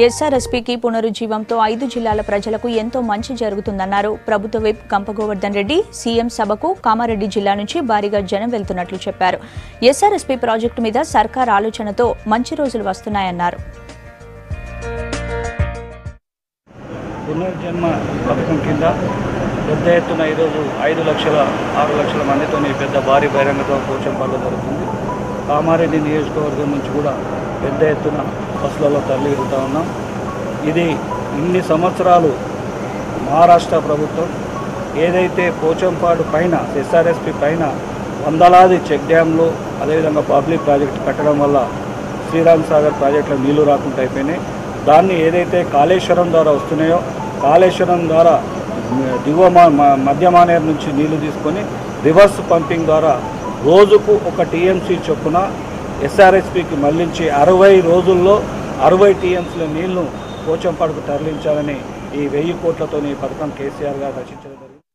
ఎస్ఆర్ఎస్పీకి పునరుజ్జీవంతో 5 జిల్లాల ప్రజలకు ఎంతో మంచి జరుగుతుందన్నారు. ప్రభుత్వ విప్ గంప గోవర్ధన్ రెడ్డి సీఎం సభకు కామారెడ్డి జిల్లా నుంచి భారీగా జనం వెళ్తున్నట్లు చెప్పారు. ఎస్ఆర్ఎస్పీ ప్రాజెక్టు మీద సర్కార్ ఆలోచనతో మంచి రోజులు వస్తున్నాయన్నారు. పునర్జన్మ పథకం కింద పెద్ద ఎత్తున ఈరోజు 5 లక్షల 6 లక్షల మందితో పెద్ద భారీ బహిరంగతో పోచంపల్లి జరుగుతుంది. కామారెడ్డి నియోజకవర్గం నుంచి కూడా పెద్ద ఎత్తున బస్సులలో తరలివెళ్తూ ఉన్నాం. ఇది ఇన్ని సంవత్సరాలు మహారాష్ట్ర ప్రభుత్వం ఏదైతే పోచంపాడు పైన ఎస్ఆర్ఎస్పీ పైన వందలాది చెక్ డ్యాంలు అదేవిధంగా పబ్లిక్ ప్రాజెక్టు కట్టడం వల్ల శ్రీరామ్ సాగర్ ప్రాజెక్టులో నీళ్లు రాకుండా అయిపోయినాయి. దాన్ని ఏదైతే కాళేశ్వరం ద్వారా వస్తున్నాయో కాళేశ్వరం ద్వారా దిగువ మధ్య మానేరు నుంచి నీళ్లు తీసుకొని రివర్స్ పంపింగ్ ద్వారా రోజుకు 1 టీఎంసీ చొప్పున ఎస్ఆర్ఎస్పీకి మళ్లించి 60 రోజుల్లో 60 టీఎంసీల నీళ్లను పోచంపాడుకు తరలించాలని ఈ 1000 కోట్లతో ఈ పథకం కేసీఆర్ గారు రచించడం జరిగింది.